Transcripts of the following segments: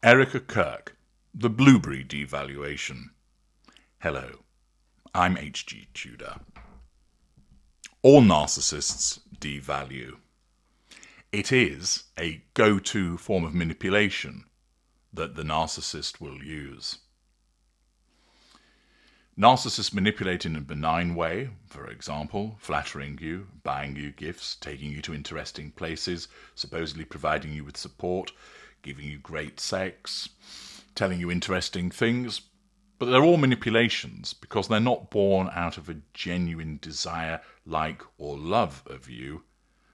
Erika Kirk, The Blueberry Devaluation. Hello, I'm H.G. Tudor. All narcissists devalue. It is a go-to form of manipulation that the narcissist will use. Narcissists manipulate in a benign way, for example, flattering you, buying you gifts, taking you to interesting places, supposedly providing you with support, giving you great sex, telling you interesting things. But they're all manipulations because they're not born out of a genuine desire, like, or love of you.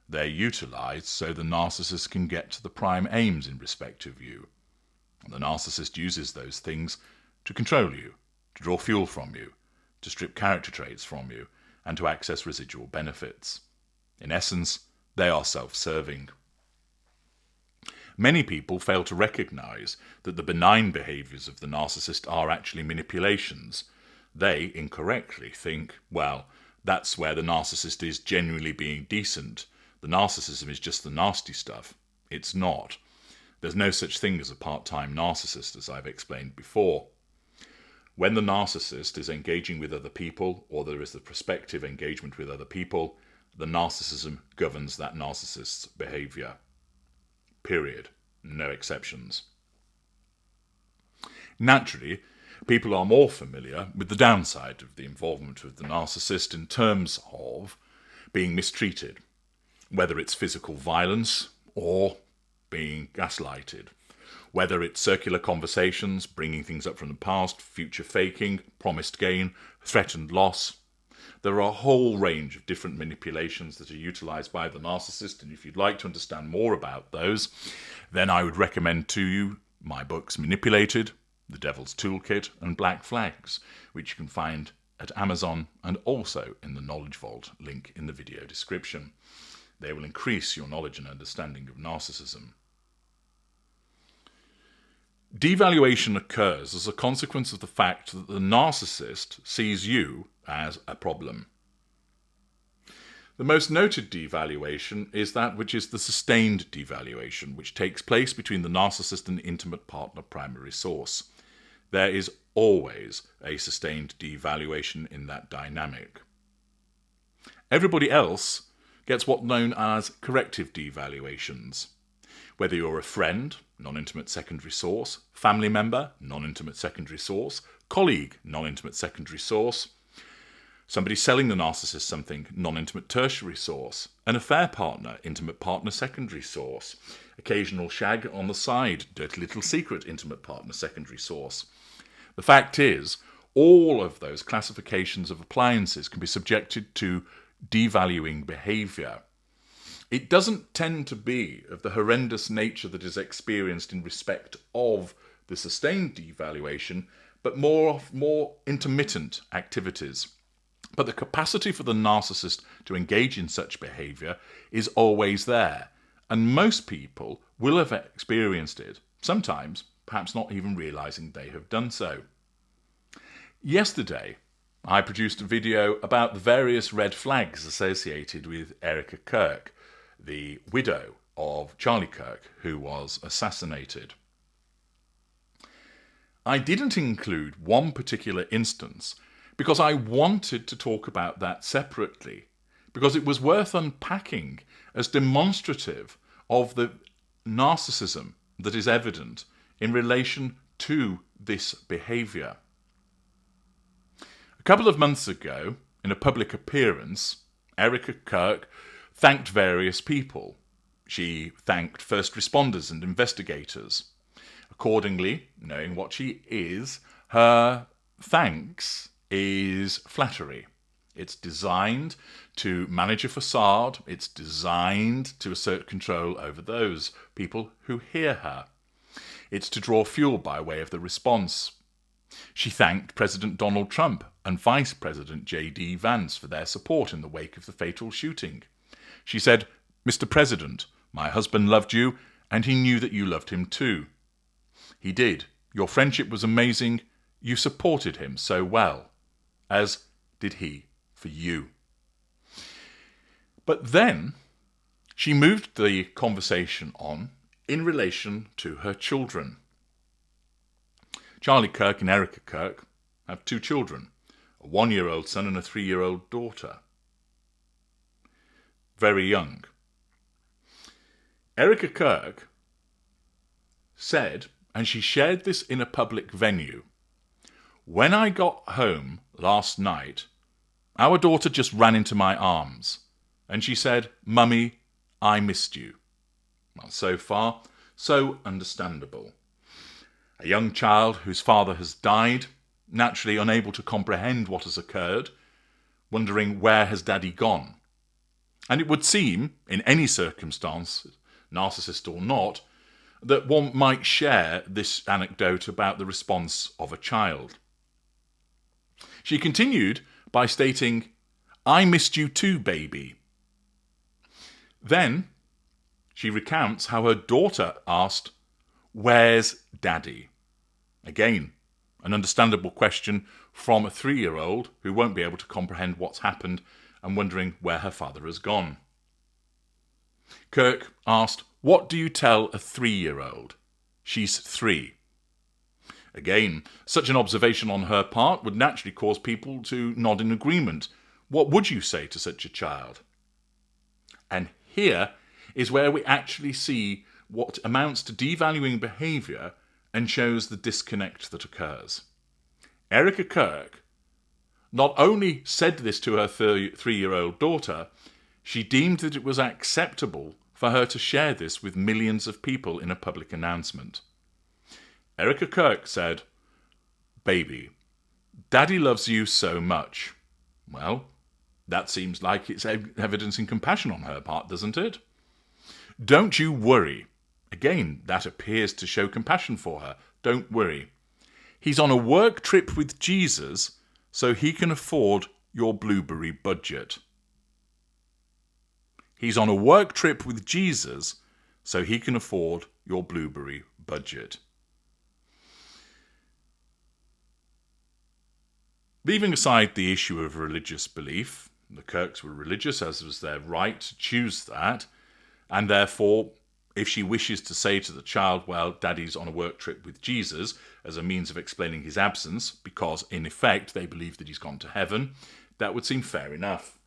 They're utilised so the narcissist can get to the prime aims in respect of you. And the narcissist uses those things to control you, to draw fuel from you, to strip character traits from you, and to access residual benefits. In essence, they are self-serving. Many people fail to recognise that the benign behaviours of the narcissist are actually manipulations. They incorrectly think, well, that's where the narcissist is genuinely being decent. The narcissism is just the nasty stuff. It's not. There's no such thing as a part-time narcissist, as I've explained before. When the narcissist is engaging with other people, or there is the prospective engagement with other people, the narcissism governs that narcissist's behaviour. Period. No exceptions. Naturally, people are more familiar with the downside of the involvement of the narcissist in terms of being mistreated, whether it's physical violence or being gaslighted, whether it's circular conversations, bringing things up from the past, future faking, promised gain, threatened loss. There are a whole range of different manipulations that are utilised by the narcissist, and if you'd like to understand more about those, then I would recommend to you my books Manipulated, The Devil's Toolkit, and Black Flags, which you can find at Amazon and also in the Knowledge Vault link in the video description. They will increase your knowledge and understanding of narcissism. Devaluation occurs as a consequence of the fact that the narcissist sees you as a problem. The most noted devaluation is that which is the sustained devaluation, which takes place between the narcissist and the intimate partner primary source. There is always a sustained devaluation in that dynamic. Everybody else gets what's known as corrective devaluations. Whether you're a friend, non-intimate secondary source, family member, non-intimate secondary source, colleague, non-intimate secondary source, somebody selling the narcissist something, non-intimate tertiary source, an affair partner, intimate partner secondary source, occasional shag on the side, dirty little secret, intimate partner secondary source. The fact is, all of those classifications of appliances can be subjected to devaluing behaviour. It doesn't tend to be of the horrendous nature that is experienced in respect of the sustained devaluation, but more intermittent activities. But the capacity for the narcissist to engage in such behaviour is always there, and most people will have experienced it, sometimes perhaps not even realising they have done so. Yesterday, I produced a video about the various red flags associated with Erika Kirk, the widow of Charlie Kirk, who was assassinated. I didn't include one particular instance because I wanted to talk about that separately, because it was worth unpacking as demonstrative of the narcissism that is evident in relation to this behaviour. A couple of months ago, in a public appearance, Erika Kirk thanked various people. She thanked first responders and investigators. Accordingly, knowing what she is, her thanks is flattery. It's designed to manage a facade. It's designed to assert control over those people who hear her. It's to draw fuel by way of the response. She thanked President Donald Trump and Vice President J.D. Vance for their support in the wake of the fatal shooting. She said, "Mr. President, my husband loved you, and he knew that you loved him too. He did. Your friendship was amazing. You supported him so well, as did he for you." But then she moved the conversation on in relation to her children. Charlie Kirk and Erika Kirk have 2 children, a 1-year-old son and a 3-year-old daughter. Very young. Erika Kirk said, and she shared this in a public venue, "When I got home last night, our daughter just ran into my arms, and she said, 'Mummy, I missed you.'" Well, so far, so understandable. A young child whose father has died, naturally unable to comprehend what has occurred, wondering where has daddy gone. And it would seem, in any circumstance, narcissist or not, that one might share this anecdote about the response of a child. She continued by stating, "I missed you too, baby." Then she recounts how her daughter asked, "Where's daddy?" Again, an understandable question from a 3-year-old who won't be able to comprehend what's happened and wondering where her father has gone. Kirk asked, "What do you tell a 3-year-old? She's 3. Again, such an observation on her part would naturally cause people to nod in agreement. What would you say to such a child? And here is where we actually see what amounts to devaluing behaviour and shows the disconnect that occurs. Erika Kirk not only said this to her 3-year-old daughter, she deemed that it was acceptable for her to share this with millions of people in a public announcement. Erika Kirk said, "Baby, Daddy loves you so much." Well, that seems like it's evidencing compassion on her part, doesn't it? "Don't you worry." Again, that appears to show compassion for her. Don't worry. "He's on a work trip with Jesus, so he can afford your blueberry budget." He's on a work trip with Jesus, so he can afford your blueberry budget. Leaving aside the issue of religious belief, the Kirks were religious, as was their right to choose that, and therefore, if she wishes to say to the child, well, Daddy's on a work trip with Jesus, as a means of explaining his absence, because in effect they believe that he's gone to heaven, that would seem fair enough.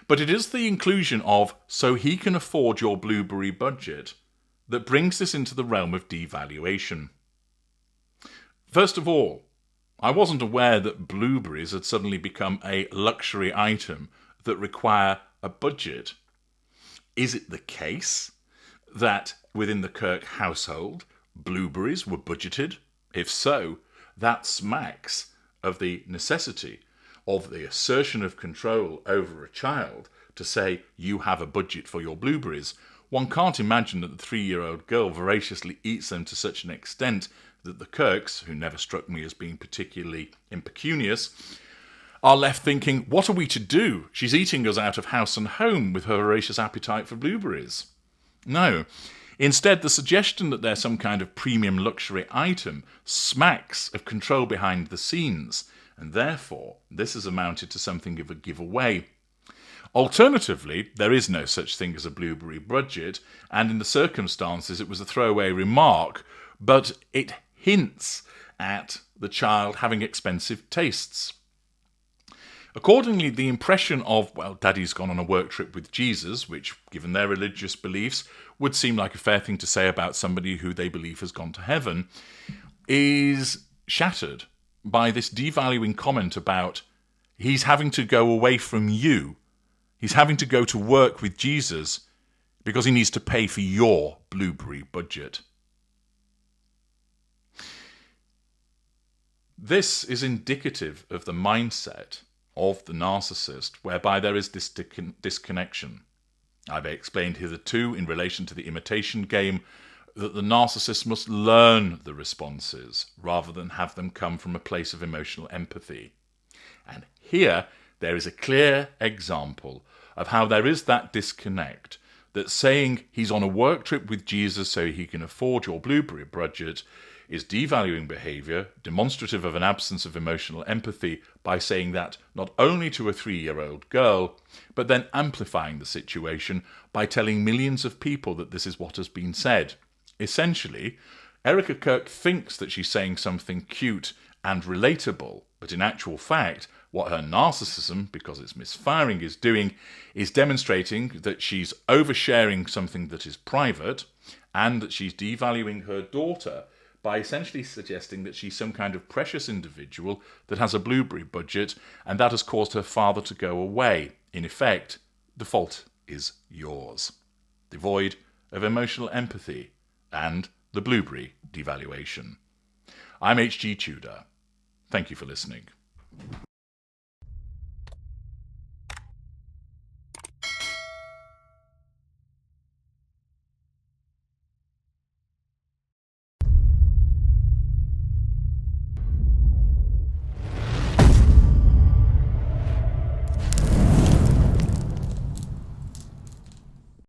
But it is the inclusion of, "so he can afford your blueberry budget," that brings this into the realm of devaluation. First of all, I wasn't aware that blueberries had suddenly become a luxury item that require a budget. Is it the case that within the Kirk household, blueberries were budgeted? If so, that smacks of the necessity of the assertion of control over a child to say, you have a budget for your blueberries. One can't imagine that the 3-year-old girl voraciously eats them to such an extent that the Kirks, who never struck me as being particularly impecunious, are left thinking, what are we to do? She's eating us out of house and home with her voracious appetite for blueberries. No. Instead, the suggestion that they're some kind of premium luxury item smacks of control behind the scenes, and therefore this has amounted to something of a giveaway. Alternatively, there is no such thing as a blueberry budget, and in the circumstances it was a throwaway remark, but it hints at the child having expensive tastes. Accordingly, the impression of, well, Daddy's gone on a work trip with Jesus, which, given their religious beliefs, would seem like a fair thing to say about somebody who they believe has gone to heaven, is shattered by this devaluing comment about he's having to go away from you. He's having to go to work with Jesus because he needs to pay for your blueberry budget. This is indicative of the mindset of the narcissist, whereby there is this disconnection. I've explained hitherto in relation to the imitation game that the narcissist must learn the responses rather than have them come from a place of emotional empathy. And here there is a clear example of how there is that disconnect, that saying he's on a work trip with Jesus so he can afford your blueberry budget is devaluing behaviour, demonstrative of an absence of emotional empathy, by saying that not only to a 3-year-old girl, but then amplifying the situation by telling millions of people that this is what has been said. Essentially, Erika Kirk thinks that she's saying something cute and relatable, but in actual fact, what her narcissism, because it's misfiring, is doing is demonstrating that she's oversharing something that is private and that she's devaluing her daughter by essentially suggesting that she's some kind of precious individual that has a blueberry budget and that has caused her father to go away. In effect, the fault is yours. Devoid of emotional empathy and the blueberry devaluation. I'm H.G. Tudor. Thank you for listening.